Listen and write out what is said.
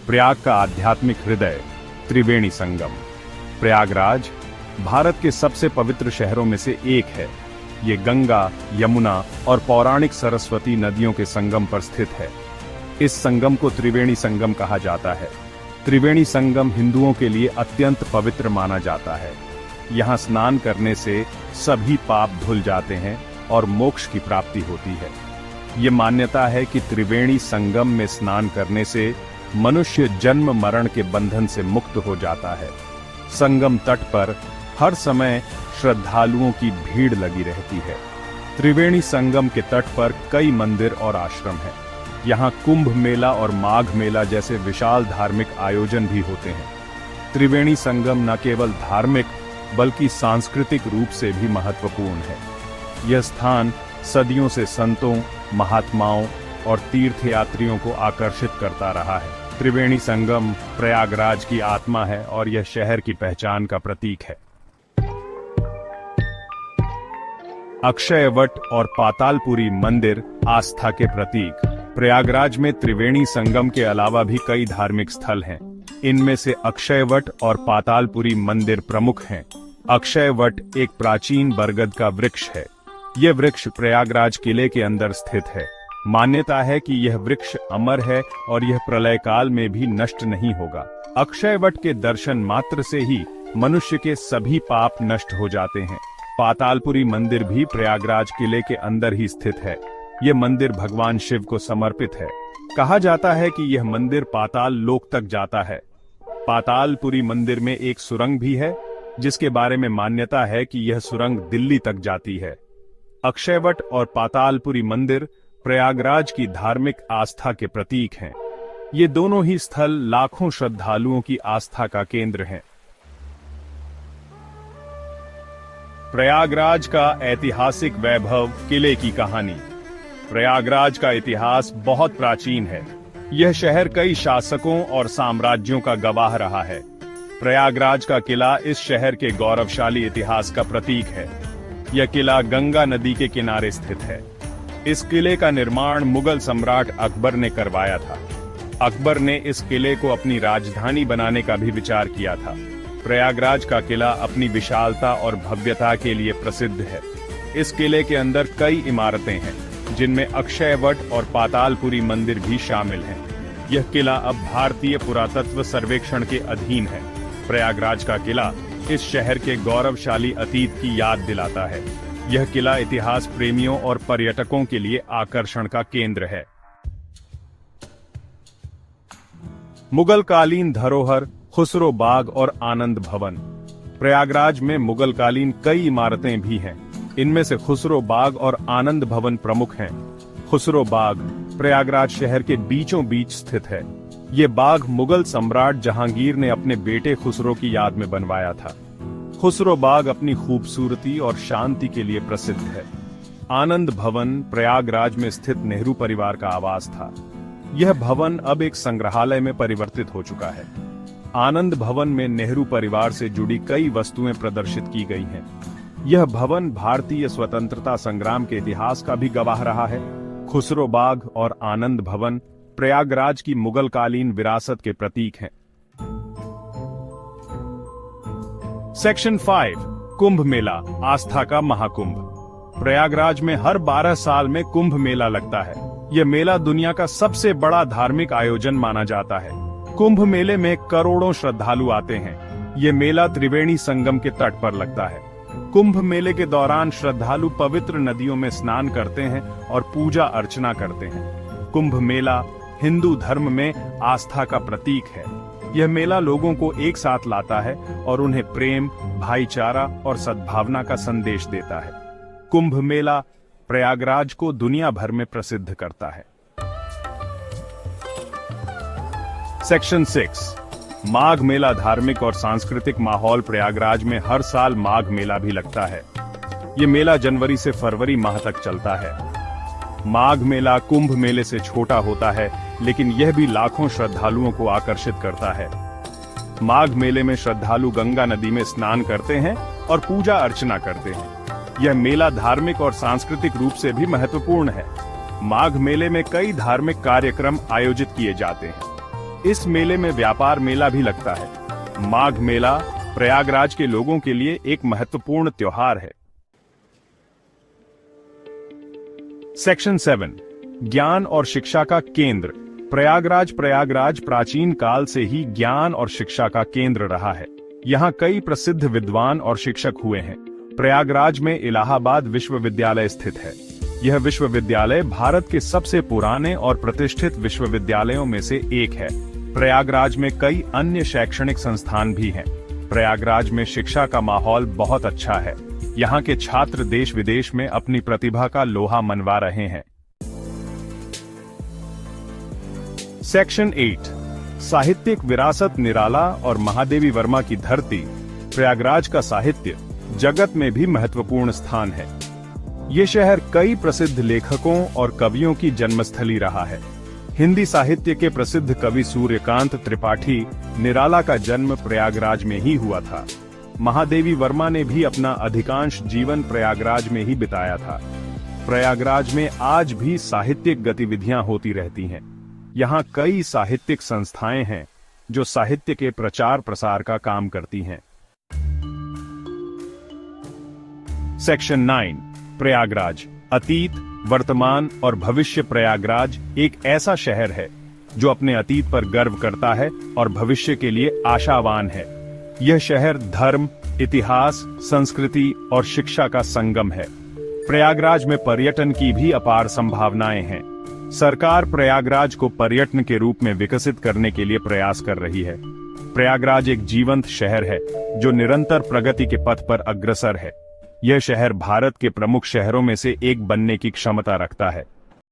प्रयाग का आध्यात्मिक हृदय त्रिवेणी संगम। प्रयागराज भारत के सबसे पवित्र शहरों में से एक है। ये गंगा, यमुना और पौराणिक सरस्वती नदियों के संगम पर स्थित है। इस संगम को त्रिवेणी संगम कहा जाता है। त्रिवेणी संगम हिंदुओं के लिए अत्यंत पवित्र माना जाता है। यहाँ स्नान करने से सभी पाप धुल जाते हैं और मोक्ष की प्राप्ति होती है। ये मान्यता है कि त्रिवेणी संगम में स्नान करने से मनुष्य जन्म मरण के बंधन से मुक्त हो जाता है। संगम तट पर हर समय श्रद्धालुओं की भीड़ लगी रहती है। त्रिवेणी संगम के तट पर कई मंदिर और आश्रम हैं। यहाँ कुंभ मेला और माघ मेला जैसे विशाल धार्मिक आयोजन भी होते हैं। त्रिवेणी संगम न केवल धार्मिक बल्कि सांस्कृतिक रूप से भी महत्वपूर्ण है। यह स्थान सदियों से संतों, महात्माओं और तीर्थयात्रियों को आकर्षित करता रहा है। त्रिवेणी संगम प्रयागराज की आत्मा है और यह शहर की पहचान का प्रतीक है। अक्षयवट और पातालपुरी मंदिर आस्था के प्रतीक। प्रयागराज में त्रिवेणी संगम के अलावा भी कई धार्मिक स्थल हैं। इनमें से अक्षयवट और पातालपुरी मंदिर प्रमुख हैं। अक्षयवट एक प्राचीन बरगद का वृक्ष है। यह वृक्ष प्रयागराज किले के अंदर स्थित है। मान्यता है कि यह वृक्ष अमर है और यह प्रलय काल में भी नष्ट नहीं होगा। अक्षयवट के दर्शन मात्र से ही मनुष्य के सभी पाप नष्ट हो जाते हैं। पातालपुरी मंदिर भी प्रयागराज किले के अंदर ही स्थित है। यह मंदिर भगवान शिव को समर्पित है। कहा जाता है कि यह मंदिर पाताल लोक तक जाता है। पातालपुरी मंदिर में एक सुरंग भी है, जिसके बारे में मान्यता है कि यह सुरंग दिल्ली तक जाती है। अक्षयवट और पातालपुरी मंदिर प्रयागराज की धार्मिक आस्था के प्रतीक हैं। ये दोनों ही स्थल लाखों श्रद्धालुओं की आस्था का केंद्र हैं। प्रयागराज का ऐतिहासिक वैभव, किले की कहानी। प्रयागराज का इतिहास बहुत प्राचीन है। यह शहर कई शासकों और साम्राज्यों का गवाह रहा है। प्रयागराज का किला इस शहर के गौरवशाली इतिहास का प्रतीक है। यह किला गंगा नदी के किनारे स्थित है। इस किले का निर्माण मुगल सम्राट अकबर ने करवाया था। अकबर ने इस किले को अपनी राजधानी बनाने का भी विचार किया था। प्रयागराज का किला अपनी विशालता और भव्यता के लिए प्रसिद्ध है। इस किले के अंदर कई इमारतें हैं, जिनमें अक्षयवट और पातालपुरी मंदिर भी शामिल हैं। यह किला अब भारतीय पुरातत्व सर्वेक्षण के अधीन है। प्रयागराज का किला इस शहर के गौरवशाली अतीत की याद दिलाता है। यह किला इतिहास प्रेमियों और पर्यटकों के लिए आकर्षण का केंद्र है। मुगल कालीन धरोहर खुसरो बाग और आनंद भवन। प्रयागराज में मुगल कालीन कई इमारतें भी हैं। इनमें से खुसरो बाग और आनंद भवन प्रमुख हैं। खुसरो बाग प्रयागराज शहर के बीचों बीच स्थित है। ये बाग मुगल सम्राट जहांगीर ने अपने बेटे खुसरो की याद में बनवाया था। खुसरो बाग अपनी खूबसूरती और शांति के लिए प्रसिद्ध है। आनंद भवन प्रयागराज में स्थित नेहरू परिवार का आवास था। यह भवन अब एक संग्रहालय में परिवर्तित हो चुका है। आनंद भवन में नेहरू परिवार से जुड़ी कई वस्तुएं प्रदर्शित की गई हैं। यह भवन भारतीय स्वतंत्रता संग्राम के इतिहास का भी गवाह रहा है। खुसरो बाग और आनंद भवन प्रयागराज की मुगल कालीन विरासत के प्रतीक हैं। सेक्शन 5 कुंभ मेला, आस्था का महाकुंभ। प्रयागराज में हर 12 साल में कुंभ मेला लगता है। यह मेला दुनिया का सबसे बड़ा धार्मिक आयोजन माना जाता है। कुंभ मेले में करोड़ों श्रद्धालु आते हैं। यह मेला त्रिवेणी संगम के तट पर लगता है। कुंभ मेले के दौरान श्रद्धालु पवित्र नदियों में स्नान करते हैं और पूजा अर्चना करते हैं। कुंभ मेला हिंदू धर्म में आस्था का प्रतीक है। यह मेला लोगों को एक साथ लाता है और उन्हें प्रेम, भाईचारा और सद्भावना का संदेश देता है। कुंभ मेला प्रयागराज को दुनिया भर में प्रसिद्ध करता है। सेक्शन 6 माघ मेला, धार्मिक और सांस्कृतिक माहौल। प्रयागराज में हर साल माघ मेला भी लगता है। ये मेला जनवरी से फरवरी माह तक चलता है। माघ मेला कुंभ मेले से छोटा होता है, लेकिन यह भी लाखों श्रद्धालुओं को आकर्षित करता है। माघ मेले में श्रद्धालु गंगा नदी में स्नान करते हैं और पूजा अर्चना करते हैं। यह मेला धार्मिक और सांस्कृतिक रूप से भी महत्वपूर्ण है। माघ मेले में कई धार्मिक कार्यक्रम आयोजित किए जाते हैं। इस मेले में व्यापार मेला भी लगता है। माघ मेला प्रयागराज के लोगों के लिए एक महत्वपूर्ण त्योहार है। सेक्शन 7, ज्ञान और शिक्षा का केंद्र। प्रयागराज प्राचीन काल से ही ज्ञान और शिक्षा का केंद्र रहा है। यहाँ कई प्रसिद्ध विद्वान और शिक्षक हुए हैं। प्रयागराज में इलाहाबाद विश्वविद्यालय स्थित है। यह विश्वविद्यालय भारत के सबसे पुराने और प्रतिष्ठित विश्वविद्यालयों में से एक है। प्रयागराज में कई अन्य शैक्षणिक संस्थान भी हैं। प्रयागराज में शिक्षा का माहौल बहुत अच्छा है। यहाँ के छात्र देश विदेश में अपनी प्रतिभा का लोहा मनवा रहे हैं। सेक्शन 8, साहित्यिक विरासत। निराला और महादेवी वर्मा की धरती प्रयागराज का साहित्य जगत में भी महत्वपूर्ण स्थान है। ये शहर कई प्रसिद्ध लेखकों और कवियों की जन्मस्थली रहा है। हिंदी साहित्य के प्रसिद्ध कवि सूर्यकांत त्रिपाठी निराला का जन्म प्रयागराज में ही हुआ था। महादेवी वर्मा ने भी अपना अधिकांश जीवन प्रयागराज में ही बिताया था। प्रयागराज में आज भी साहित्यिक गतिविधियां होती रहती हैं। यहाँ कई साहित्यिक संस्थाएं हैं जो साहित्य के प्रचार प्रसार का काम करती हैं। सेक्शन 9, प्रयागराज। अतीत, वर्तमान और भविष्य। प्रयागराज एक ऐसा शहर है जो अपने अतीत पर गर्व करता है और भविष्य के लिए आशावान है। यह शहर धर्म, इतिहास, संस्कृति और शिक्षा का संगम है। प्रयागराज में पर्यटन की भी अपार संभावनाएं हैं। सरकार प्रयागराज को पर्यटन के रूप में विकसित करने के लिए प्रयास कर रही है। प्रयागराज एक जीवंत शहर है जो निरंतर प्रगति के पथ पर अग्रसर है। यह शहर भारत के प्रमुख शहरों में से एक बनने की क्षमता रखता है।